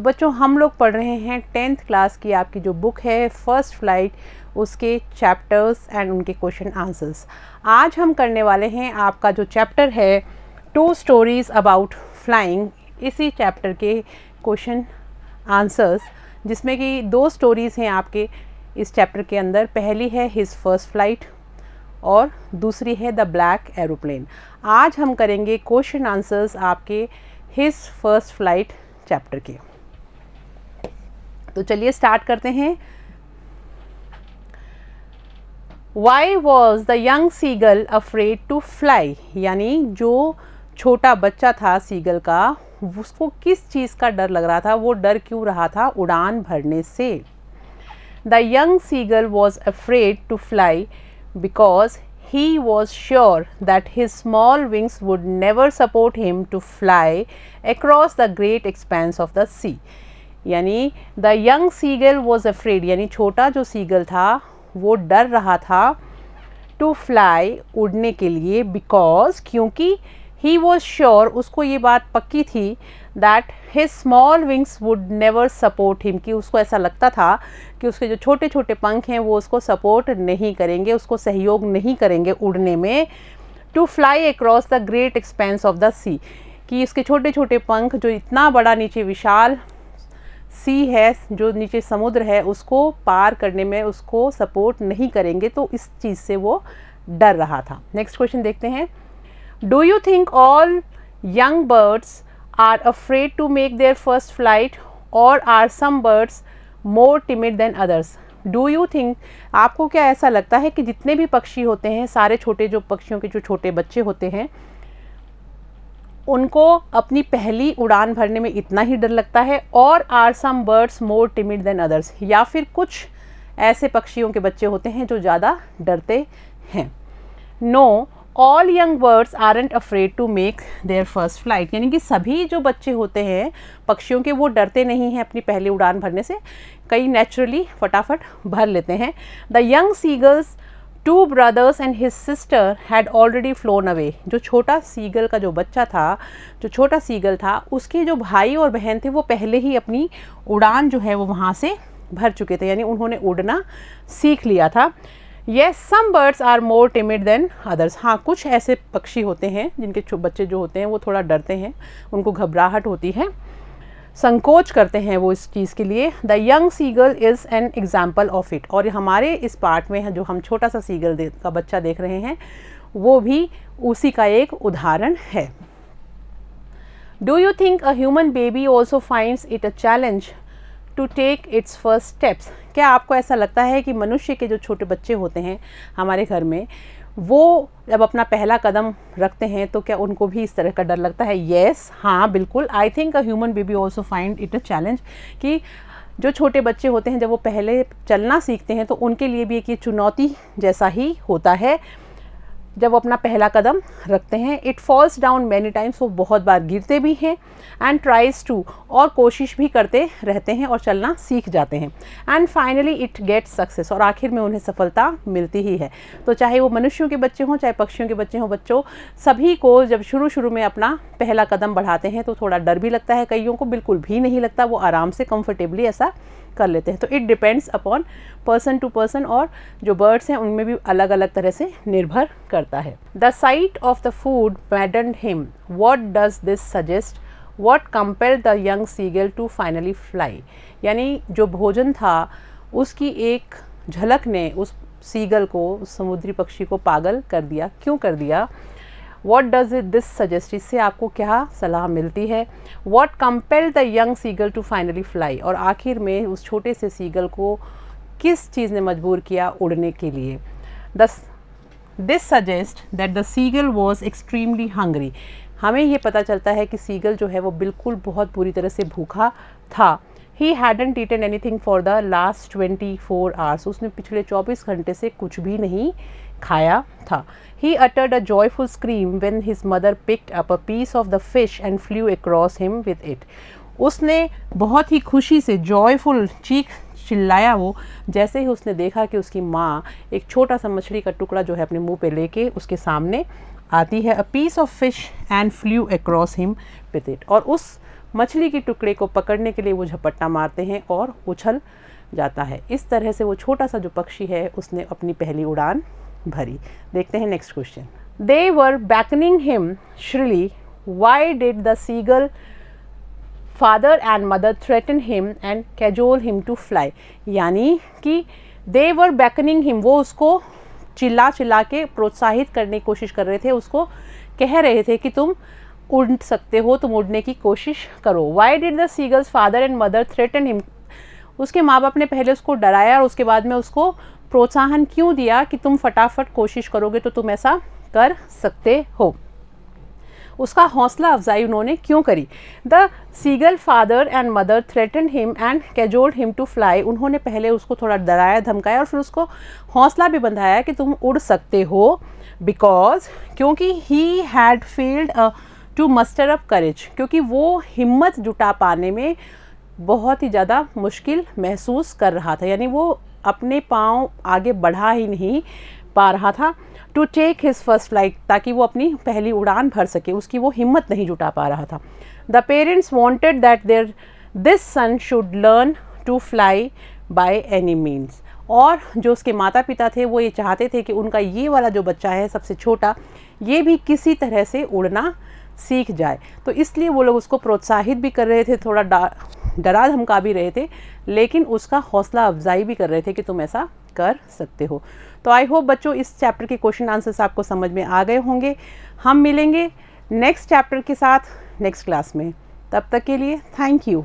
बच्चों हम लोग पढ़ रहे हैं 10th क्लास की आपकी जो बुक है फर्स्ट फ्लाइट, उसके चैप्टर्स एंड उनके क्वेश्चन आंसर्स। आज हम करने वाले हैं आपका जो चैप्टर है 2 स्टोरीज़ अबाउट फ्लाइंग, इसी चैप्टर के क्वेश्चन आंसर्स, जिसमें कि 2 स्टोरीज़ हैं आपके इस चैप्टर के अंदर। पहली है हिज फर्स्ट फ्लाइट और दूसरी है द ब्लैक एरोप्लेन। आज हम करेंगे क्वेश्चन आंसर्स आपके हिज फर्स्ट फ्लाइट चैप्टर के। तो चलिए स्टार्ट करते हैं। Why was the young seagull afraid to fly? यानी जो छोटा बच्चा था सीगल का, उसको किस चीज़ का डर लग रहा था, वो डर क्यों रहा था उड़ान भरने से। The young seagull was afraid to fly because he was sure that his small wings would never support him to fly across the great expanse of the sea. यानी the young seagull was afraid, यानी छोटा जो seagull था वो डर रहा था to fly, उड़ने के लिए, बिकॉज क्योंकि ही वॉज श्योर, उसको ये बात पक्की थी, that his small wings would never support him, कि उसको ऐसा लगता था कि उसके जो छोटे छोटे पंख हैं वो उसको सपोर्ट नहीं करेंगे, उसको सहयोग नहीं करेंगे उड़ने में। To fly across the great expanse of the sea, कि उसके छोटे छोटे पंख जो इतना बड़ा नीचे विशाल सी है, जो नीचे समुद्र है, उसको पार करने में उसको सपोर्ट नहीं करेंगे, तो इस चीज़ से वो डर रहा था। नेक्स्ट क्वेश्चन देखते हैं। Do you think all young birds are afraid to make their first flight or are some birds more timid than others? Do you think, आपको क्या ऐसा लगता है कि जितने भी पक्षी होते हैं, सारे छोटे जो पक्षियों के जो छोटे बच्चे होते हैं, उनको अपनी पहली उड़ान भरने में इतना ही डर लगता है, और are some birds more timid than others, या फिर कुछ ऐसे पक्षियों के बच्चे होते हैं जो ज़्यादा डरते हैं? No, all young birds aren't afraid to make their first flight, यानी कि सभी जो बच्चे होते हैं पक्षियों के, वो डरते नहीं हैं अपनी पहली उड़ान भरने से, कई नेचुरली फटाफट भर लेते हैं। The young seagulls 2 brothers and his sister had already flown away, जो छोटा सीगल का जो बच्चा था, जो छोटा सीगल था, उसके जो भाई और बहन थे वो पहले ही अपनी उड़ान जो है वो वहाँ से भर चुके थे, यानी उन्होंने उड़ना सीख लिया था। Yes, some birds are more timid than others. हाँ, कुछ ऐसे पक्षी होते हैं जिनके बच्चे जो होते हैं वो थोड़ा डरते हैं, उनको घबराहट होती है, संकोच करते हैं वो इस चीज़ के लिए। The young seagull is an example of it, और हमारे इस पार्ट में जो हम छोटा सा सीगल का बच्चा देख रहे हैं वो भी उसी का एक उदाहरण है। Do you think a human baby also finds it a challenge to take its first steps? क्या आपको ऐसा लगता है कि मनुष्य के जो छोटे बच्चे होते हैं हमारे घर में, वो जब अपना पहला कदम रखते हैं तो क्या उनको भी इस तरह का डर लगता है? येस, हाँ बिल्कुल। I think a human baby also find it a challenge, कि जो छोटे बच्चे होते हैं जब वो पहले चलना सीखते हैं तो उनके लिए भी एक ये चुनौती जैसा ही होता है जब वो अपना पहला कदम रखते हैं। It falls down many times, वो बहुत बार गिरते भी हैं, एंड ट्राइज टू, और कोशिश भी करते रहते हैं और चलना सीख जाते हैं, and finally it gets success, और आखिर में उन्हें सफलता मिलती ही है। तो चाहे वो मनुष्यों के बच्चे हों चाहे पक्षियों के बच्चे हों, बच्चों सभी को जब शुरू में अपना पहला कदम बढ़ाते हैं तो थोड़ा डर भी लगता है, कईयों को बिल्कुल भी नहीं लगता, वो आराम से कंफर्टेबली ऐसा कर लेते हैं। तो it depends upon person to person, और जो बर्ड्स हैं उनमें भी अलग अलग तरह से निर्भर करता है। The sight of the food maddened him, what does this suggest, what compelled the young seagull to finally fly? यानी जो भोजन था उसकी एक झलक ने उस सीगल को, उस समुद्री पक्षी को पागल कर दिया। क्यों कर दिया? What does this suggest? इससे आपको क्या सलाह मिलती है? What compelled the young seagull to finally fly? और आखिर में उस छोटे से सीगल को किस चीज़ ने मजबूर किया उड़ने के लिए? This suggests that the seagull was extremely hungry. हमें ये पता चलता है कि सीगल जो है वो बिल्कुल बहुत बुरी तरह से भूखा था। He hadn't eaten anything for the last 24 hours. उसने पिछले 24 घंटे से कुछ भी नहीं खाया था। He uttered a joyful scream when his mother picked up a piece of the fish and flew across him with it. उसने बहुत ही खुशी से जॉयफुल चीख चिल्लाया वो, जैसे ही उसने देखा कि उसकी माँ एक छोटा सा मछली का टुकड़ा जो है अपने मुंह पे लेके उसके सामने आती है। A piece of fish and flew across him with it. और उस मछली के टुकड़े को पकड़ने के लिए वो झपट्टा मारते हैं और उछल जाता है। इस तरह से वो छोटा सा जो पक्षी है उसने अपनी पहली उड़ान भरी। देखते हैं next question. They were beckoning him shrilly, why did the seagull father and mother threaten him and cajole him to fly. यानी कि दे वर बैकनिंग हिम, वो उसको चिल्ला चिल्ला के प्रोत्साहित करने की कोशिश कर रहे थे, उसको कह रहे थे कि तुम उड़ सकते हो, तुम उड़ने की कोशिश करो। Y did the seagulls father and mother threaten him, उसके माँ बाप ने पहले उसको डराया और उसके बाद में उसको प्रोत्साहन क्यों दिया कि तुम फटाफट कोशिश करोगे तो तुम ऐसा कर सकते हो। उसका हौसला अफजाई उन्होंने क्यों करी। The seagull father and mother threaten him and cajoled him to fly, उन्होंने पहले उसको थोड़ा डराया धमकाया और फिर उसको हौसला भी बंधाया कि तुम उड़ सकते हो। बिकॉज, क्योंकि he had failed to muster up courage, क्योंकि वो हिम्मत जुटा पाने में बहुत ही ज़्यादा मुश्किल महसूस कर रहा था, यानी वो अपने पाँव आगे बढ़ा ही नहीं पा रहा था। To take his first flight, ताकि वो अपनी पहली उड़ान भर सके, उसकी वो हिम्मत नहीं जुटा पा रहा था। The parents wanted that this son should learn to fly by any means, और जो उसके माता पिता थे वो ये चाहते थे कि उनका ये वाला जो बच्चा है सबसे छोटा, ये भी किसी तरह से उड़ना सीख जाए। तो इसलिए वो लोग उसको प्रोत्साहित भी कर रहे थे, थोड़ा डरा धमका भी रहे थे, लेकिन उसका हौसला अफजाई भी कर रहे थे कि तुम ऐसा कर सकते हो। तो आई होप बच्चों इस चैप्टर के क्वेश्चन आंसर्स आपको समझ में आ गए होंगे। हम मिलेंगे नेक्स्ट चैप्टर के साथ नेक्स्ट क्लास में। तब तक के लिए थैंक यू।